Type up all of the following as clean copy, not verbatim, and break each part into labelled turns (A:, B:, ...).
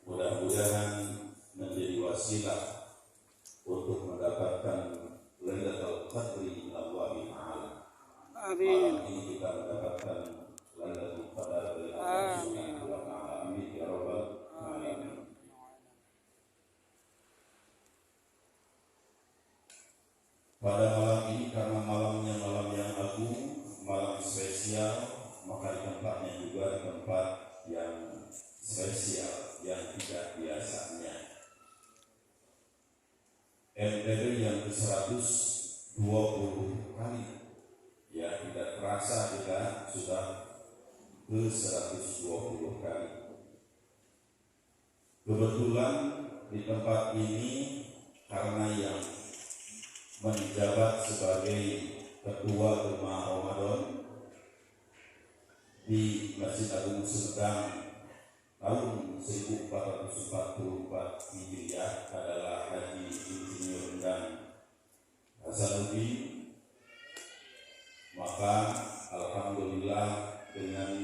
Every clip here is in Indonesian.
A: Mudah-mudahan menjadi wasilah untuk mendapatkan Lailatul Qadri Allah Ta'ala.
B: Amin.
A: Malam ini kita mendapatkan Lailatul Qadar dari Allah Subhanahu wa Ta'ala. Amin ya rabbal alamin. Pada malam ini, karena malamnya malam yang agung, malam spesial, maka di tempatnya juga tempat yang spesial, yang tidak biasanya. MTB yang ke-120 kali, ya tidak terasa kita sudah ke-120 kali. Kebetulan di tempat ini, karena yang menjabat sebagai Ketua Jemaah Ramadan di Masjid Agung Serdang tahun 1444 Hijriah adalah Haji Insinyur dan Hasanuddin, maka alhamdulillah dengan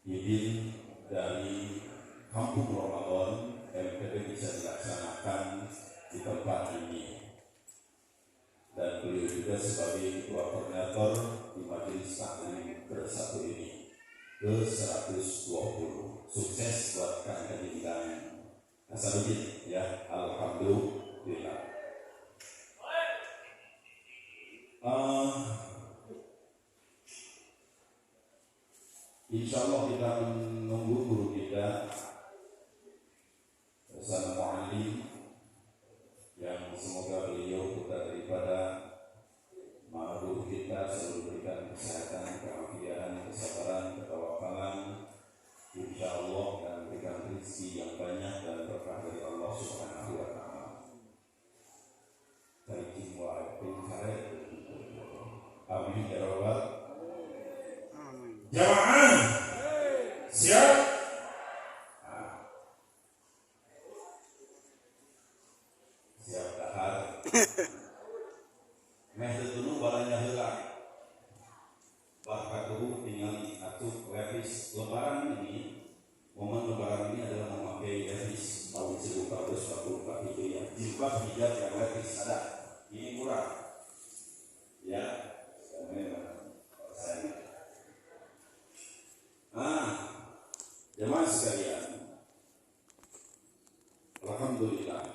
A: izin dari Kampung Ramadan, MTB bisa dilaksanakan di tempat ini. Dan beliau juga sebagai ketua koordinator di majelis taklim bersatu ini ke-120. Sukses buat Kang Haji dan Hasanuddin ya, alhamdulillah. Insya Allah kita menunggu guru kita bersama mu'allim yang semoga beliau putra daripada guru kita selalu berikan kesehatan, keafiatan, kesabaran, ketawafalan, insya Allah, dan berikan rezeki yang banyak dan berkah dari Allah Subhanahu wa Ta'ala. Amin ya rabbal alamin. Jamaah siap. Siap dahar. Meh dulu balanya heula. Bahkan dulu tinggal atuh levis lebaran ini. Momen lebaran ini adalah memakai levis tahun 1444 Hijriah. Jilbab hijab yang levis ada. Ini murah. Ya. Jemaah sekalian, alhamdulillah.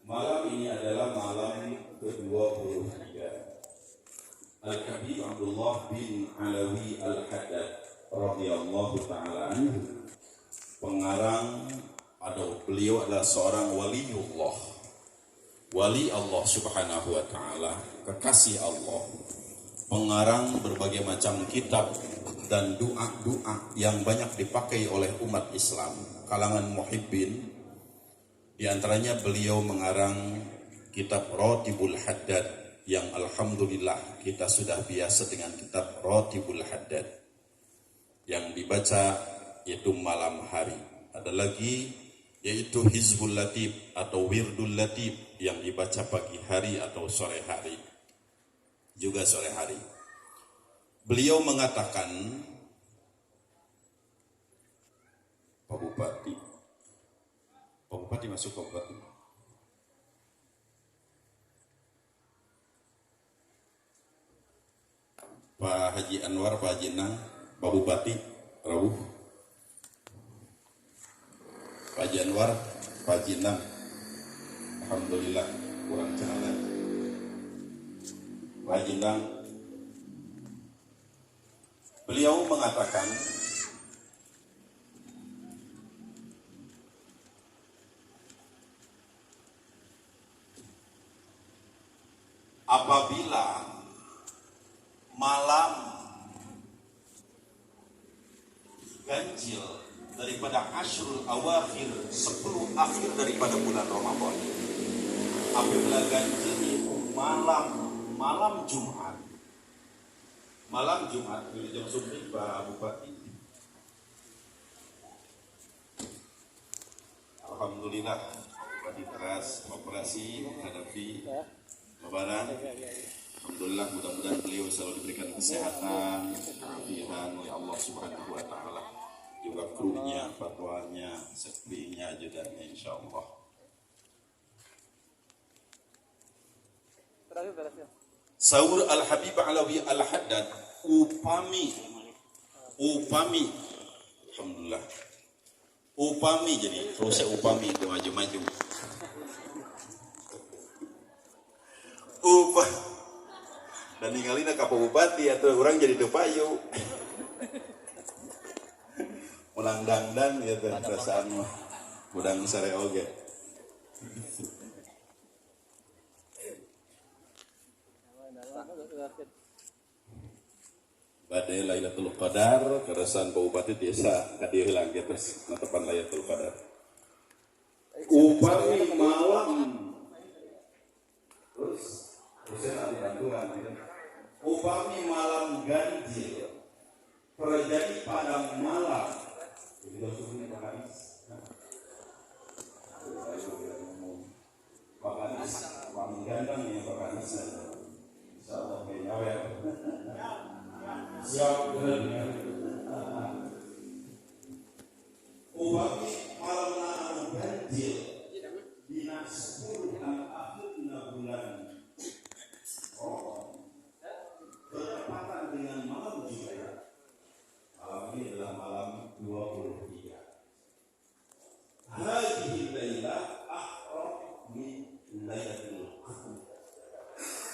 A: Malam ini adalah malam ke-23. Al-Habib Abdullah bin Alawi Al-Haddad radhiyallahu ta'ala anhu, pengarang atau beliau adalah seorang waliullah, wali Allah Subhanahu wa Ta'ala, kekasih Allah, pengarang berbagai macam kitab dan doa-doa yang banyak dipakai oleh umat Islam, kalangan muhibbin. Di antaranya beliau mengarang kitab Ratibul Haddad, yang alhamdulillah kita sudah biasa dengan kitab Ratibul Haddad yang dibaca yaitu malam hari. Ada lagi yaitu Hizbul Latif atau Wirdul Latif yang dibaca pagi hari atau sore hari, juga sore hari. Beliau mengatakan, Pak Bupati masuk Pak Bupati. Pak Haji Anwar, Pak Haji Nang, Pak Bupati, Rawuh. Pak Haji Anwar, Pak Haji Nang, alhamdulillah kurang celana. Pak Haji Nang, beliau mengatakan, apabila malam ganjil daripada Ashrul Awakhir, 10 akhir daripada bulan Ramadan, apabila ganjil itu malam Jumat, dari jam subuh, Pak Bupati. Alhamdulillah Bupati teras operasi menghadapi Bapak, alhamdulillah, mudah-mudahan beliau selalu diberikan kesehatan, keafian oleh Allah Subhanahu wa taala. Juga krunya, fatwanya, sekrinya, ajudannya insyaallah. Saur Al-Habib Alawi Al-Haddad upami alhamdulillah. Upami jadi terus upami itu maju-maju. Dan ninggalin ka bupati atau orang jadi depayu. Ulang dangdang ya teh perasaan mah. Udang sare oge. Badai Lailatul Qadar keresan Bupati desa ka dieu heula ge terus natepan Lailatul Qadar. Upami malam terus ada bantuan. Upami malam ganjil terjadi pada malam. Itu sudah Pak Anies, wangi ganteng ya Pak Anies. Insyaallah ya. Siap. Upami malam ganjil dinas 10 akhirna bulan bertepatan dengan malam juga. Malam ini adalah malam 23. Hadhihi lailah aqrab min lailatul qadar.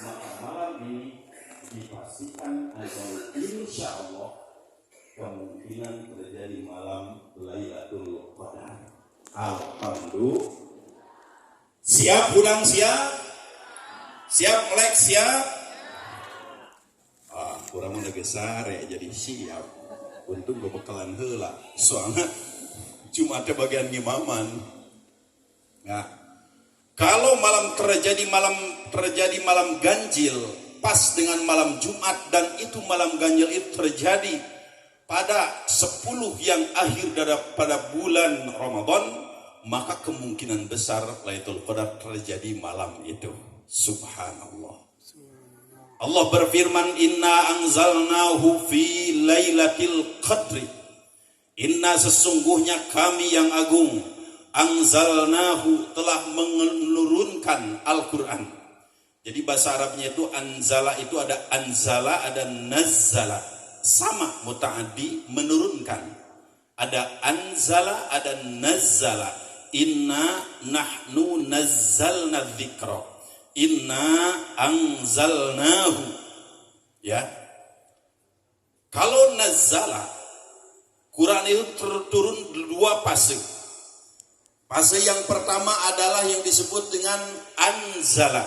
A: Maka malam ini dipastikan atau insyaallah kemungkinan terjadi malam Lailatul Qadar. Alhamdulillah. Siap pulang siap? Siap melek siap? Kurang mun lagi sare jadi siap. Untung bebekalan heula. Soalnya cuma ada bagian ngimaman. Nah, kalau terjadi malam ganjil pas dengan malam Jumat dan itu malam ganjil itu terjadi pada 10 yang akhir daripada bulan Ramadan, maka kemungkinan besar Lailatul Qadar terjadi malam itu. Subhanallah. Allah berfirman, Inna anzalnahu fi lailatul qadri. Inna sesungguhnya kami yang agung, anzalnahu telah menurunkan Al-Quran. Jadi bahasa Arabnya itu anzala itu ada anzala, ada nazzala. Sama muta'addi menurunkan. Ada anzala, ada nazzala. Inna nahnu nazzalna dzikra. Inna anzalnahu. Ya. Kalau nazzala, Quran itu turun 2 fase. Fase yang pertama adalah yang disebut dengan anzala.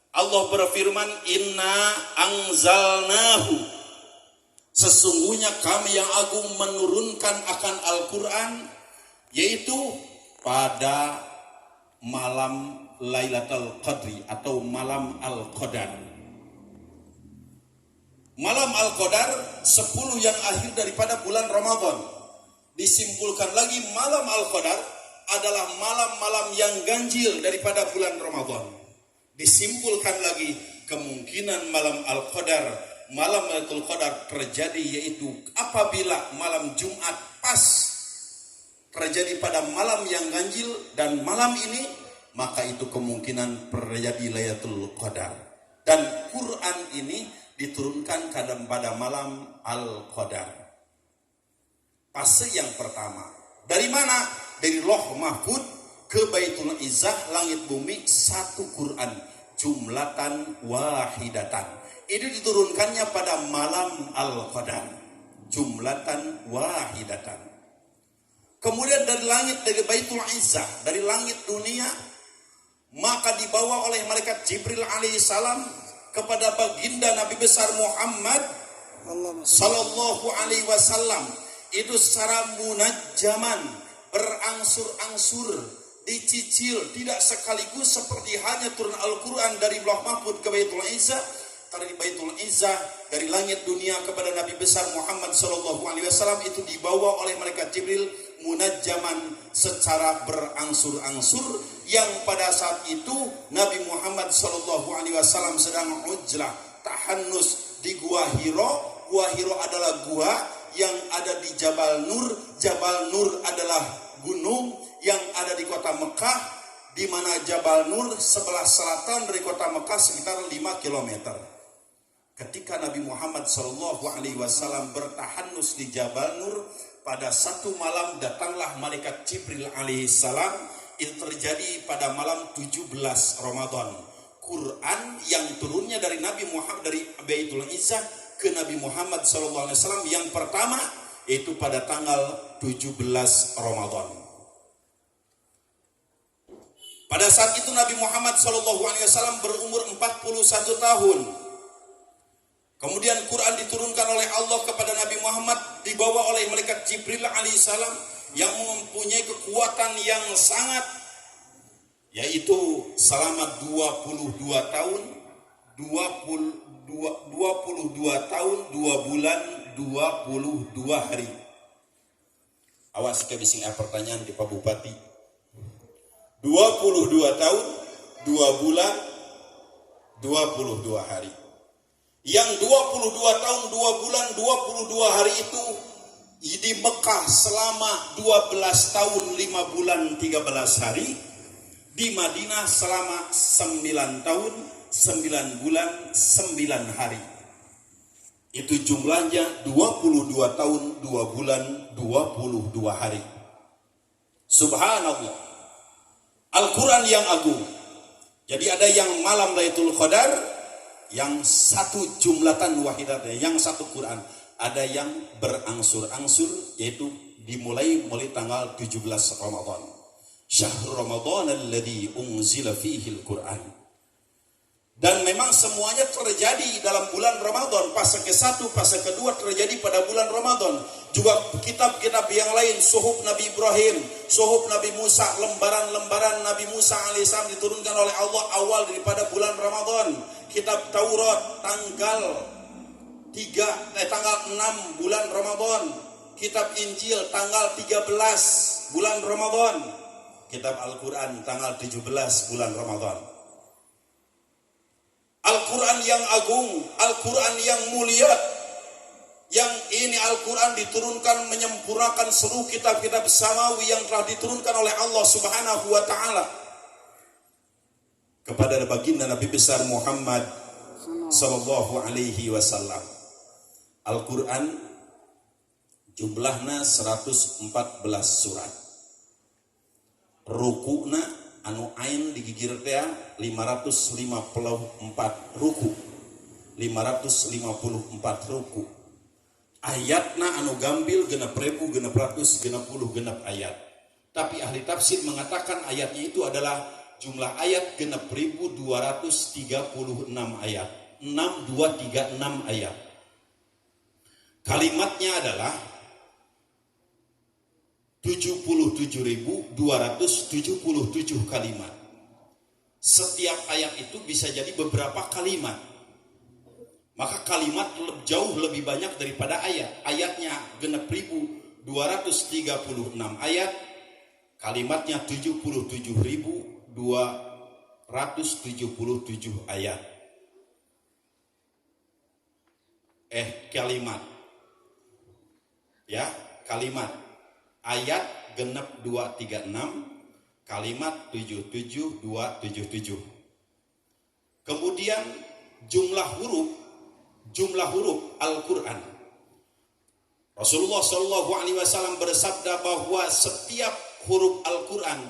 A: Allah berfirman, Inna anzalnahu. Sesungguhnya kami yang agung menurunkan akan Al-Quran, yaitu pada malam Lailatul Qadri atau malam Al-Qadar. Malam Al-Qadar 10 yang akhir daripada bulan Ramadan. Disimpulkan lagi malam Al-Qadar adalah malam-malam yang ganjil daripada bulan Ramadan. Disimpulkan lagi kemungkinan malam Al-Qadar, malam Lailatul Qadar terjadi yaitu apabila malam Jumat pas terjadi pada malam yang ganjil dan malam ini, maka itu kemungkinan terjadi Lailatul Qadar. Dan Quran ini diturunkan pada malam Al-Qadar. Fase yang pertama. Dari mana? Dari Lauh Mahfud ke Baitul Izzah, langit bumi, satu Quran. Jumlatan wahidatan. Itu diturunkannya pada malam Al-Qadar. Jumlatan wahidatan. Kemudian dari langit, dari Baitul Izzah, dari langit dunia, maka dibawa oleh malaikat Jibril alaihissalam kepada baginda Nabi besar Muhammad sallallahu alaihi wasallam. Itu secara munajjaman, berangsur-angsur, dicicil, tidak sekaligus seperti hanya turun Al-Quran dari Lauh Mahfud ke Baitul Izzah. Dari Baitul Izzah, dari langit dunia kepada Nabi besar Muhammad sallallahu alaihi wasallam, itu dibawa oleh malaikat Jibril munajjaman secara berangsur-angsur,
B: yang pada saat itu Nabi Muhammad SAW sedang ujrah tahannus di Gua Hiro. Gua Hiro adalah gua yang ada di Jabal Nur. Jabal Nur adalah gunung yang ada di kota Mekah, di mana Jabal Nur sebelah selatan dari kota Mekah sekitar 5 km. Ketika Nabi Muhammad SAW bertahannus di Jabal Nur, pada satu malam datanglah malaikat Jibril alaihissalam. Itu terjadi pada malam 17 Ramadan. Quran yang turunnya dari Nabi Muhammad, dari Baitul Izzah ke Nabi Muhammad SAW yang pertama itu pada tanggal 17 Ramadan. Pada saat itu Nabi Muhammad SAW berumur 41 tahun. Kemudian Quran diturunkan oleh Allah kepada Nabi Muhammad, dibawa oleh malaikat Jibril alaihissalam yang mempunyai kekuatan yang sangat, yaitu selama 22 tahun 2 bulan 22 hari. Awas ke bising pertanyaan di Pak Bupati. 22 tahun 2 bulan 22 hari. Yang 22 tahun 2 bulan 22 hari itu di Mekah selama 12 tahun 5 bulan 13 hari. Di Madinah selama 9 tahun 9 bulan 9 hari. Itu jumlahnya 22 tahun 2 bulan 22 hari. Subhanallah. Al-Quran yang agung. Jadi ada yang malam Lailatul Qadar, yang satu jumlatan wahidatnya, yang satu Quran. Ada yang berangsur-angsur, yaitu dimulai mulai tanggal 17 Ramadan. Syahrul Ramadan alladzi unzila fihi al-Quran. Dan memang semuanya terjadi dalam bulan Ramadan. Fase ke-1, fase kedua terjadi pada bulan Ramadan. Juga kitab-kitab yang lain, suhuf Nabi Ibrahim, suhuf Nabi Musa, lembaran-lembaran Nabi Musa alaihissalam diturunkan oleh Allah awal daripada bulan Ramadan. Kitab Taurat tanggal 6 bulan Ramadan. Kitab Injil tanggal 13 bulan Ramadan. Kitab Al-Quran tanggal 17 bulan Ramadan. Al-Quran yang agung, Al-Quran yang mulia, yang ini Al-Quran diturunkan menyempurnakan seluruh kitab-kitab samawi yang telah diturunkan oleh Allah Subhanahu wa Ta'ala kepada baginda Nabi besar Muhammad sallallahu alaihi wasallam. Al-Quran jumlahnya 114 surat. Rukuna anu ain digigir teh 554 ruku. 554 ruku. Ayatna anu gambil 6.660 ayat. Tapi ahli tafsir mengatakan ayatnya itu adalah jumlah ayat 6.236 ayat. 6236 ayat. Kalimatnya adalah 77.277 kalimat. Setiap ayat itu bisa jadi beberapa kalimat. Maka kalimat jauh lebih banyak daripada ayat. Ayatnya 6.236 ayat. Kalimatnya 77.277 ayat. Kalimat. Ya, kalimat. Ayat genep 236, kalimat 77277. Kemudian jumlah huruf Al-Quran. Rasulullah SAW bersabda bahwa setiap huruf Al-Quran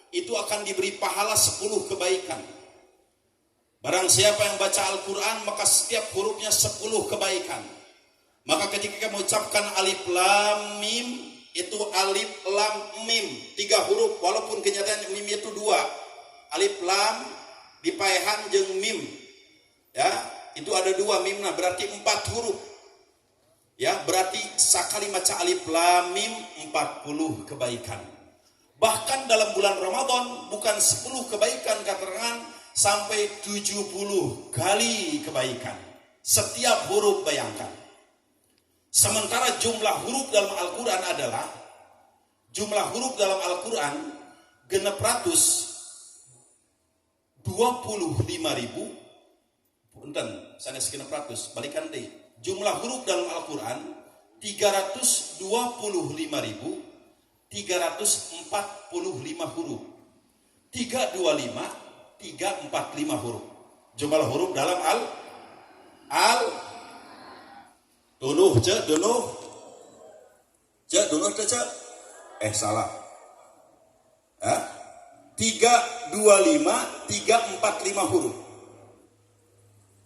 B: itu akan diberi pahala 10 kebaikan. Barang siapa yang baca Al-Quran maka setiap hurufnya 10 kebaikan. Maka ketika kamu ucapkan alif lam mim, itu alif lam mim 3 huruf, walaupun kenyataan mim itu 2. Alif lam dipaehan jeung mim, ya itu ada 2 mim, nah berarti 4 huruf, ya berarti sakali maca alif lam mim 40 kebaikan. Bahkan dalam bulan Ramadan bukan 10 kebaikan, keterangan sampai 70 kali kebaikan setiap huruf, bayangkan. Sementara jumlah huruf dalam Al-Quran adalah, jumlah huruf dalam Al-Quran 600 punten sanes 600 balikan deh. Jumlah huruf dalam Al-Qur'an 325.345 huruf. 345 huruf. Jumlah huruf dalam dunuh salah. 325 huruf.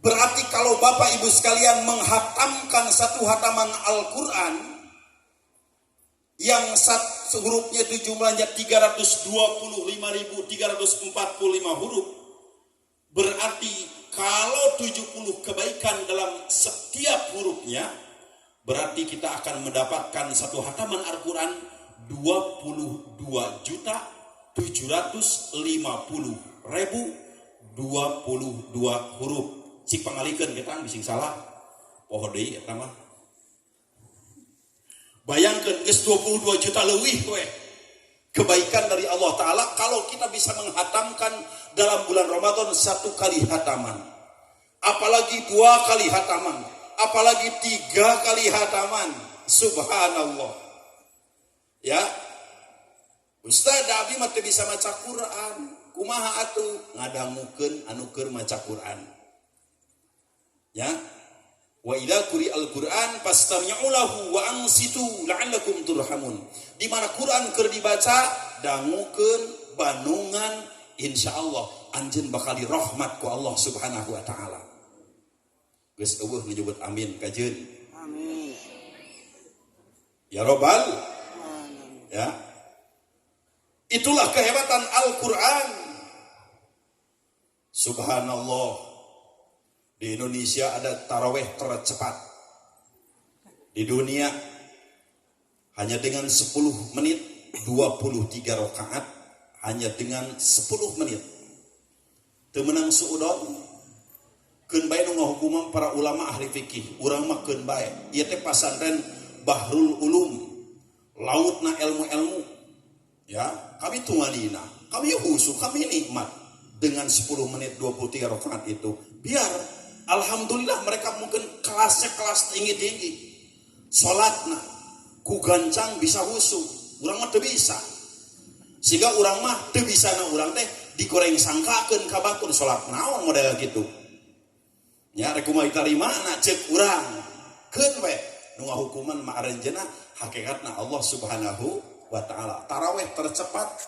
B: Berarti kalau Bapak Ibu sekalian menghatamkan satu hataman Al-Quran yang satu hurufnya itu jumlahnya 325.345 huruf, berarti kalau 70 kebaikan dalam setiap hurufnya, berarti kita akan mendapatkan satu hataman Al-Quran 22.750.022 huruf. Cik pangalikeun kita bising salah. Poho deui eta mah. Bayangkeun geus 22 juta leuwih we. Kebaikan dari Allah Ta'ala kalau kita bisa menghatamkan dalam bulan Ramadan 1 kali hataman. Apalagi 2 kali hataman. Apalagi 3 kali hataman. Subhanallah. Ya. Ustaz abi mah teu bisa maca Quran. Kumaha atuh? Ngadangukeun anu keur maca Quran. Ya. Wa idza quri'al Qur'an fastami'u lahu wa ansitu la'allakum turhamun. Di mana Quran keur dibaca, dangukeun, banungan, insyaallah anjeun bakal dirahmat ku Allah Subhanahu wa taala. Geus eueuh nyebut amin kajeun. Amin. Ya Rabbal. Ya. Itulah kehebatan Al-Qur'an. Subhanallah. Di Indonesia ada tarawih tercepat. Di dunia hanya dengan 10 menit 23 rakaat, hanya dengan 10 menit. Teu meunang suudon. Keun bae nu ngahukumam para ulama ahli fikih, urang mah keun bae. Ieu teh pasantren Bahrul Ulum, lautna ilmu-ilmu. Ya, kami tunganina, kami husu, kami nikmat dengan 10 menit 23 rakaat itu. Biar alhamdulillah mereka mungkin kelasnya kelas tinggi-tinggi. Salatna ku gancang bisa husu, urang mah teu bisa. Sehingga urang mah teu bisa na urang teh digoreng sangkakeun ka bakun salat naon model gitu. Ya rek kumaha ditarimana ceuk urang. Keun we nu ngahukuman mah aranjeunna hakikatna Allah Subhanahu wa taala. Tarawih tercepat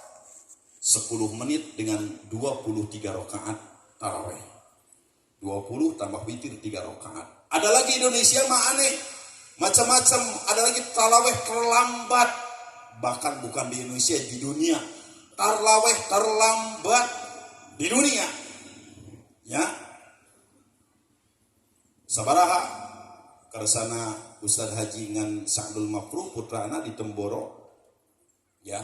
B: 10 menit dengan 23 rakaat tarawih. 20 tambah witir 3 rakaat. Ada lagi Indonesia mah aneh. Macam-macam. Ada lagi tarawih terlambat. Bahkan bukan di Indonesia, di dunia. Tarawih terlambat di dunia. Ya. Sabaraha karsana Ustaz Haji ngan Sa'dul Mafruh putrana di Temboro. Ya.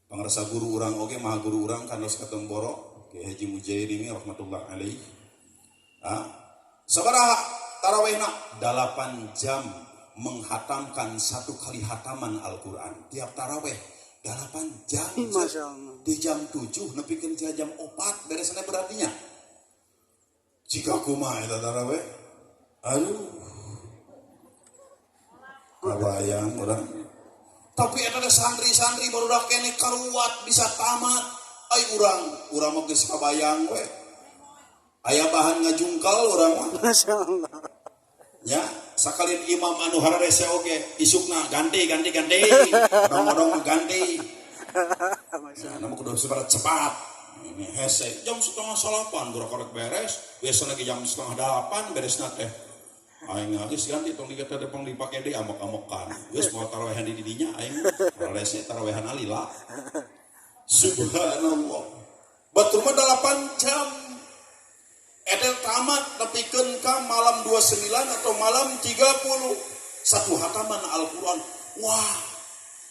B: Pangarsa guru urang oge maha guru urang kandos ka Temboro. Ki Haji Mujairimi rahmatullah alaihi. Sabaraha tarawihna 8 jam menghatamkan 1 kali hataman Al-Quran. Tiap tarawih 8 jam. Masya Allah. Di jam 7 nepikeun jam 4 beresana berartinya. Jika kumaha eta tarawih? Aduh. Kabayang urang. Tapi eta teh santri-santri barudak kene karuat bisa tamat. Ai urang mah geus kabayang we. Aya bahan ngajungkal urang mah. Masyaallah. Ya, sakalin imam anu hararese oge isukna ganti. Odong-odong ganti. Masyaallah. Namun kudu sebarat cepat. Ini hese jam 7:30 gerak beres. Biasana ge jam 7:30 beresna teh. Aing geus ganti tong diga teh pang dipake deui amok-amokan. Geus moal tarawehan di didinya aing hararese tarawehan alila. Subhanallah. Batur mah 8 jam. Edel tamat nepikeun ka malam 29 atau malam 30 satu hataman Al-Quran. Wah,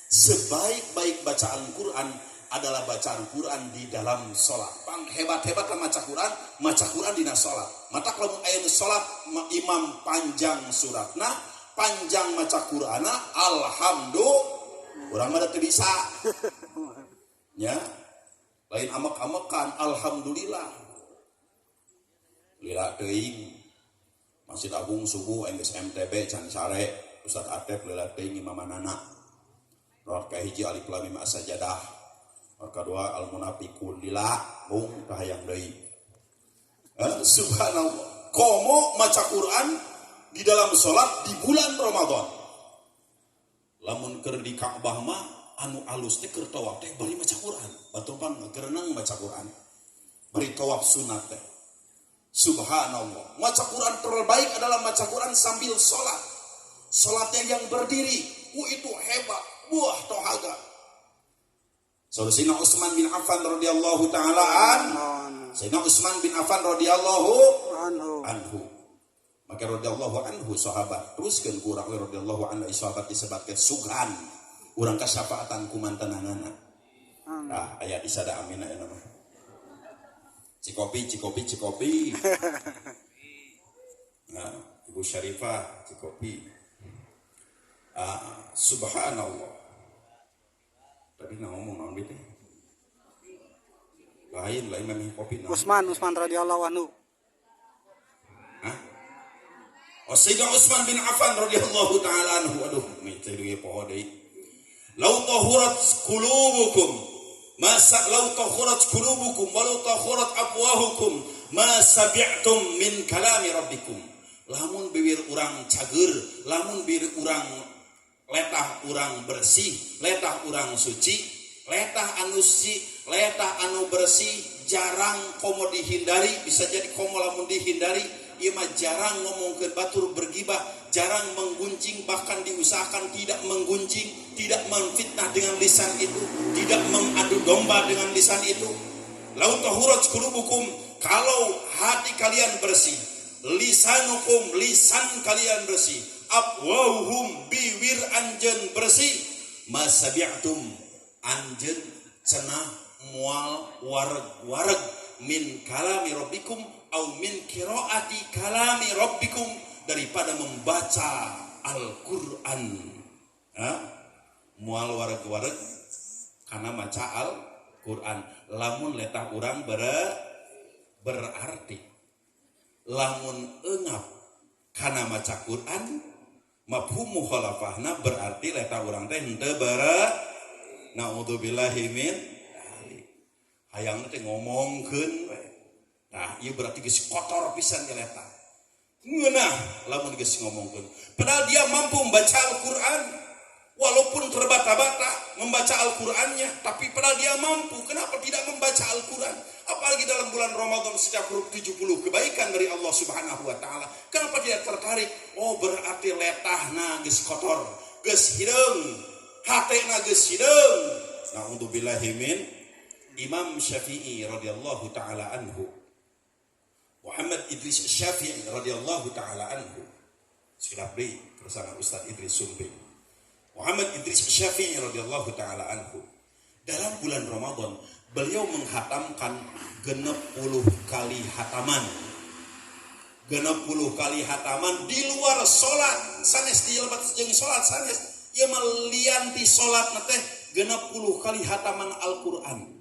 B: sebaik-baik bacaan Quran adalah bacaan Quran di dalam sholat. Pang hebat-hebat maca Quran dina sholat. Mata kalau aya sholat imam panjang suratna, panjang maca Qur'ana, alhamdulillah urang mah teu bisa. Ya. Lain amek-amekan, alhamdulillah. Lila teuing Masjid Agung subuh enggeus MTB can sare Ustaz Atep lila teuing imamanana. Rakaat kahiji alif lam mim as-sajadah. Rakaat kadua al-munafiqun lila mung kahayang deui. Subhanallah. Komo maca Quran di dalam salat di bulan Ramadan. Lamun keur di Ka'bah mah anu alus teh keur tawaf teh bari maca Quran. Batupan keur renang maca Quran. Bari tawaf sunat teh. Subhanallah. Maca Quran terbaik adalah maca Quran sambil sholat. Sholatnya yang berdiri. Itu hebat. Buah tohaga. Sayyidina Utsman bin Affan radhiyallahu taala Sayyidina Utsman bin Affan radhiyallahu anhu. Maka radhiyallahu anhu sahabat. Teruskeun ku urang radhiyallahu anhu sahabat disebutkeun sughan. Urang kasyafaatan ku mantananana. Nah, aya disada amin aya nama. Cikopi. Nah, Ibu Syarifah, Cikopi. Subhanallah. Tadi ngomong naon teh? Lain memang kopi.
C: Utsman radhiyallahu anhu.
B: Sayyidina Utsman bin Affan radhiyallahu taala anhu. Aduh, mece deui poho deui. Lau tahurat qulubukum law tahurat qulubukum walau tahurat afwahukum ma sabi'tum min kalami rabbikum. Lamun bibir urang cager, lamun bibir urang letah urang bersih, letah urang suci, letah anu suci, letah anu bersih jarang komo dihindari, bisa jadi komo lamun dihindari, ieu mah jarang ngomongkeun batur bergibah, jarang menggunjing, bahkan diusahakan tidak menggunjing, tidak memfitnah dengan lisan itu, tidak mengadu domba dengan lisan itu. Lau tahurat qulubukum, kalau hati kalian bersih, lisanukum, lisan kalian bersih, afwahum, bibir anjeun bersih, masabi'tum, anjeun cenah mual wareg min kalami rabbikum au min qiraati kalami rabbikum, daripada membaca Al-Qur'an. Mual wareg-wareg karena maca Al-Qur'an. Lamun letah urang berarti lamun eungap kana maca Quran mafhum mukhalafahna berarti letah urang teh henteu naudzubillahi min hayang teh ngomongkeun we. Nah, ieu berarti geus kotor pisan ge letah. Ngeunah lamun geus ngomongkeun. Padahal dia mampu membaca Al-Qur'an walaupun terbata-bata membaca Al-Qur'annya, tapi padahal dia mampu. Kenapa tidak membaca Al-Qur'an? Apalagi dalam bulan Ramadan setiap huruf 70 kebaikan dari Allah Subhanahu wa taala. Kenapa tidak tertarik? Oh, berarti letahna geus kotor, geus hideung, hatena geus hideung. Na'udzubillahi min. Imam Syafi'i radhiyallahu taala anhu, Muhammad Idris Syafi'i radhiyallahu taala anhu, silap deui bersama Ustaz Idris Sumbi. Muhammad Idris Syafi'i radhiyallahu taala anhu, dalam bulan Ramadan beliau menghatamkan 60 kali hataman. 60 kali hataman di luar salat, sanes di lebat jeung salat sanes. Ieu mah lianti salat teh 60 kali hataman Al-Qur'an.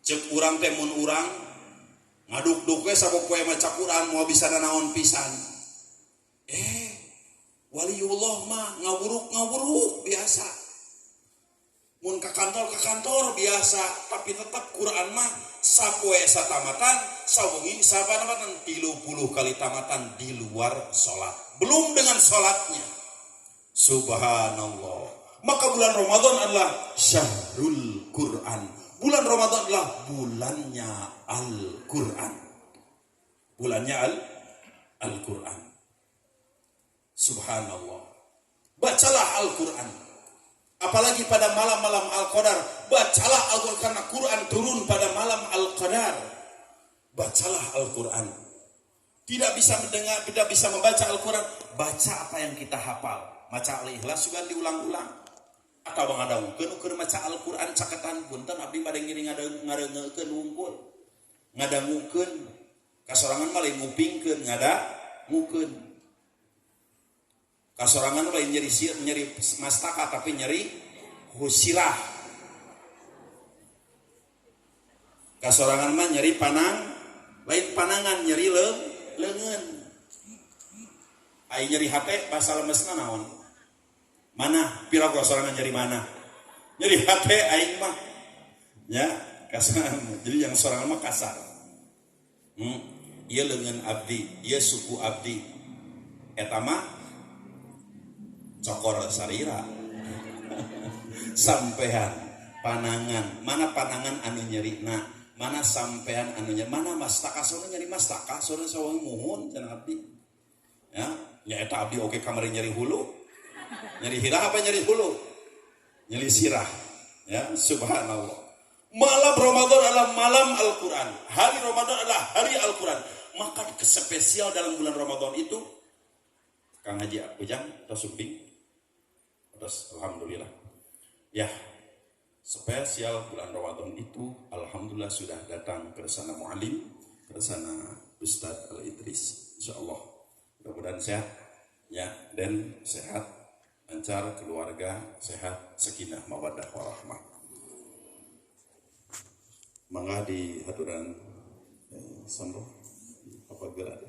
B: Cek urang teh mun urang ngaduk-duk we sapopoe maca Quran moal bisa naon pisan. Waliullah mah ngawuruk biasa. Mun ka kantor biasa, tapi tetap Quran mah sapoe satamatan, sawengi satamatan 30 kali tamatan di luar salat. Belum dengan salatnya. Subhanallah. Maka bulan Ramadan adalah syahrul Quran. Bulan Ramadan adalah bulannya Al-Quran. Bulannya Al-Quran. Subhanallah. Bacalah Al-Quran. Apalagi pada malam-malam Al-Qadar. Bacalah Al-Quran karena Quran turun pada malam Al-Qadar. Bacalah Al-Quran. Tidak bisa mendengar, tidak bisa membaca Al-Quran. Baca apa yang kita hafal. Baca Al-Ikhlas juga diulang-ulang. Atau ngadangkeun keur maca Al-Qur'an caketan punten abdi bade ngiring ngareungekeun wungkul. Ngadangukeun kasorangan mah lain ngupingkeun ngadangukeun. Kasorangan lain nyeri mastaka tapi nyeri husilah. Kasorangan mah nyeri lain panangan nyeri leungeun. Ai nyeri hate bahasa lemesna naon? Mana? Pirago sorangan nyeri mana? Nyeri hate aing mah. Ya, kasar. Jadi yang sorangan mah kasar. Ieu leungeun abdi, ieu suku abdi. Eta mah cokor sarira. Sampean panangan, mana panangan anu nyerina, mana sampean anu nyeri, mana mastaka sono nyeri mastaka, sono sawangi muhun cenah abdi. Ya, nya eta abdi oke kamari nyeri hulu. Nyeri hirah apa nyeri hulu? Nyeri sirah. Ya, subhanallah. Malam Ramadan adalah malam Al-Quran. Hari Ramadan adalah hari Al-Quran. Maka spesial dalam bulan Ramadan itu, Kang Haji Ujang, terus subing. Terus alhamdulillah. Ya, spesial bulan Ramadan itu, alhamdulillah sudah datang ke sana mu'alim, ke sana Ustadz Al-Idris. InsyaAllah. Mudah-mudahan sehat. Ya, dan sehat. Lancar, keluarga, sehat, sakinah, mawaddah, warahmah. Mangga di haturan sambung apa gerak